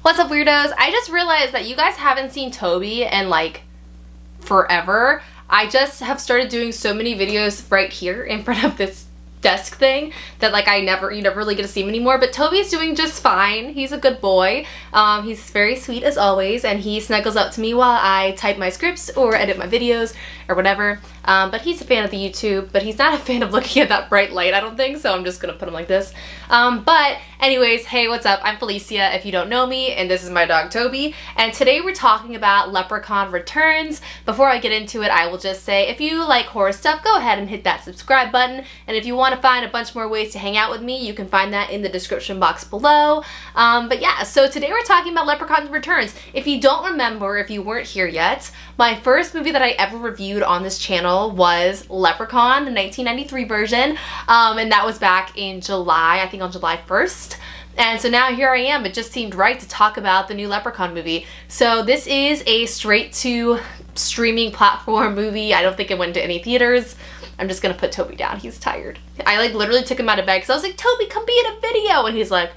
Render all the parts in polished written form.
What's up, weirdos? I just realized that you guys haven't seen Toby in like forever. I just have started doing so many videos right here in front of this desk thing that like you never really get to see him anymore, but Toby's doing just fine. He's a good boy. He's very sweet as always, and he snuggles up to me while I type my scripts or edit my videos or whatever. But he's a fan of the YouTube, but he's not a fan of looking at that bright light, I don't think, so I'm just gonna put him like this. But anyways, hey, what's up? I'm Felicia, if you don't know me, and this is my dog Toby, and today we're talking about Leprechaun Returns. Before I get into it, I will just say, if you like horror stuff, go ahead and hit that subscribe button, and if you want to find a bunch more ways to hang out with me, you can find that in the description box below. But yeah, so today we're talking about Leprechaun Returns. If you don't remember, if you weren't here yet, my first movie that I ever reviewed on this channel was Leprechaun, the 1993 version, and that was back in July, I think on July 1st. And so now here I am. It just seemed right to talk about the new Leprechaun movie. So this is a straight to streaming platform movie. I don't think it went to any theaters. I'm just gonna put Toby down. He's tired. I like literally took him out of bed because I was like, Toby, come be in a video. And he's like,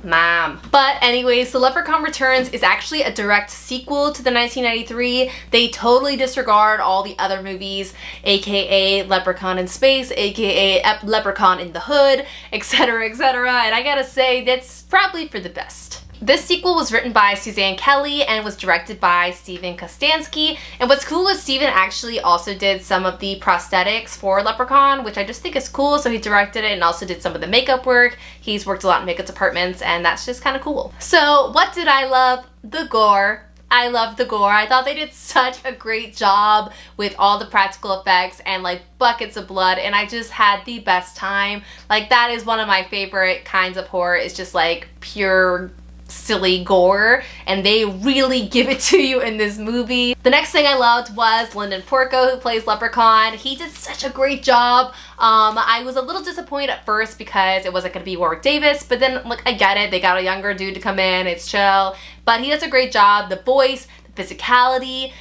Mom. But anyways, so Leprechaun Returns is actually a direct sequel to the 1993. They totally disregard all the other movies, aka Leprechaun in Space, aka Leprechaun in the Hood, etc, etc. And I gotta say, that's probably for the best. This sequel was written by Suzanne Kelly and was directed by Steven Kostanski. And what's cool is Steven actually also did some of the prosthetics for Leprechaun, which I just think is cool. So he directed it and also did some of the makeup work. He's worked a lot in makeup departments, and that's just kind of cool. So what did I love? The gore. I loved the gore. I thought they did such a great job with all the practical effects and like buckets of blood, and I just had the best time. Like, that is one of my favorite kinds of horror. It's just like pure silly gore, and they really give it to you in this movie. The next thing I loved was Lyndon Porco, who plays Leprechaun. He did such a great job. I was a little disappointed at first because it wasn't going to be Warwick Davis, but then look, I get it. They got a younger dude to come in. It's chill, but he does a great job. The voice, the physicality,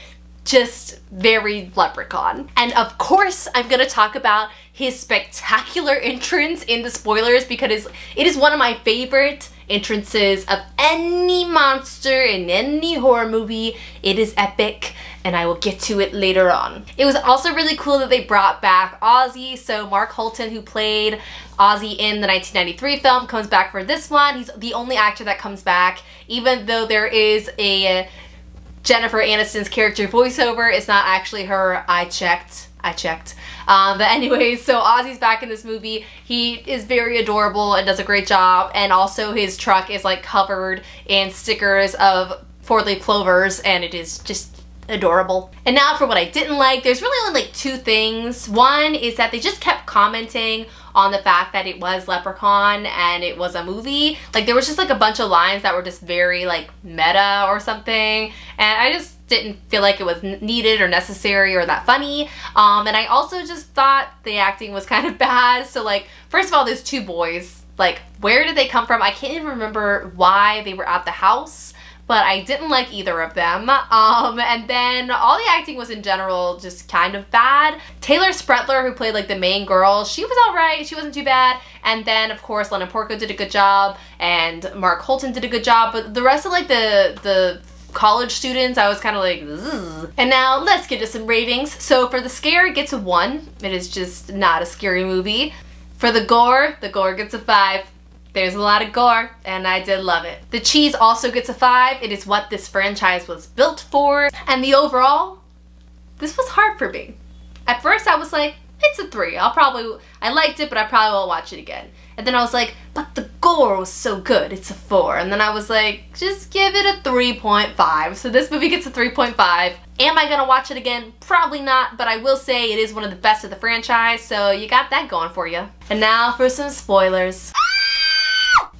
just very Leprechaun. And of course, I'm gonna talk about his spectacular entrance in the spoilers because it is one of my favorite entrances of any monster in any horror movie. It is epic, and I will get to it later on. It was also really cool that they brought back Ozzy. So Mark Holton, who played Ozzy in the 1993 film, comes back for this one. He's the only actor that comes back, even though there is a Jennifer Aniston's character voiceover. It's not actually her. I checked. But anyways, so Ozzy's back in this movie. He is very adorable and does a great job, and also his truck is like covered in stickers of four-leaf clovers, and it is just adorable. And now for what I didn't like. There's really only like two things. One is that they just kept commenting on the fact that it was Leprechaun and it was a movie. Like, there was just like a bunch of lines that were just very like meta or something, and I just didn't feel like it was needed or necessary or that funny. And I also just thought the acting was kind of bad. So like, first of all, there's two boys. Like, where did they come from? I can't even remember why they were at the house, but I didn't like either of them. And then all the acting was in general just kind of bad. Taylor Spretler, who played like the main girl, she was alright, she wasn't too bad. And then of course Lyndon Porco did a good job, and Mark Holton did a good job, but the rest of like the college students, I was kind of like, ugh. And now let's get to some ratings. So for the scare, it gets a 1. It is just not a scary movie. For the gore gets a 5. There's a lot of gore, and I did love it. The cheese also gets a 5. It is what this franchise was built for. And the overall, this was hard for me. At first I was like, it's a 3. I liked it, but I probably won't watch it again. And then I was like, but the gore was so good, it's a 4. And then I was like, just give it a 3.5. So this movie gets a 3.5. Am I gonna watch it again? Probably not, but I will say it is one of the best of the franchise, so you got that going for you. And now for some spoilers.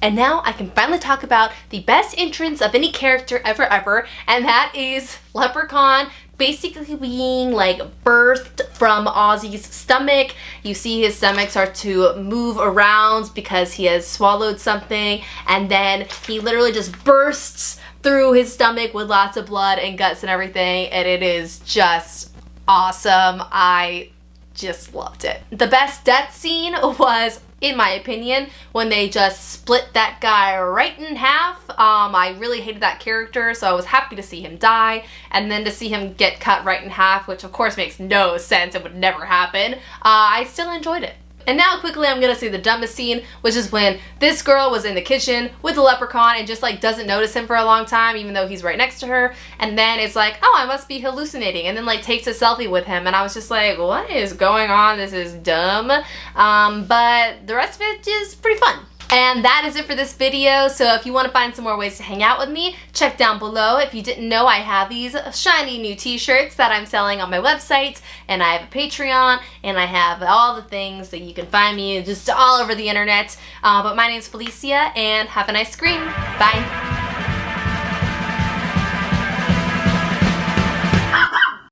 And now I can finally talk about the best entrance of any character ever, and that is Leprechaun basically being like birthed from Ozzy's stomach. You see his stomach start to move around because he has swallowed something, and then he literally just bursts through his stomach with lots of blood and guts and everything, and it is just awesome. I just loved it. The best death scene was in my opinion, when they just split that guy right in half. I really hated that character, so I was happy to see him die, and then to see him get cut right in half, which of course makes no sense, it would never happen, I still enjoyed it. And now quickly I'm gonna say the dumbest scene, which is when this girl was in the kitchen with the leprechaun and just like doesn't notice him for a long time even though he's right next to her, and then it's like, oh, I must be hallucinating, and then like takes a selfie with him, and I was just like, what is going on? This is dumb. But the rest of it is pretty fun. And that is it for this video. So if you want to find some more ways to hang out with me, check down below. If you didn't know, I have these shiny new t-shirts that I'm selling on my website, and I have a Patreon, and I have all the things that you can find me just all over the internet. But my name's Felicia, and have a nice screen. Bye.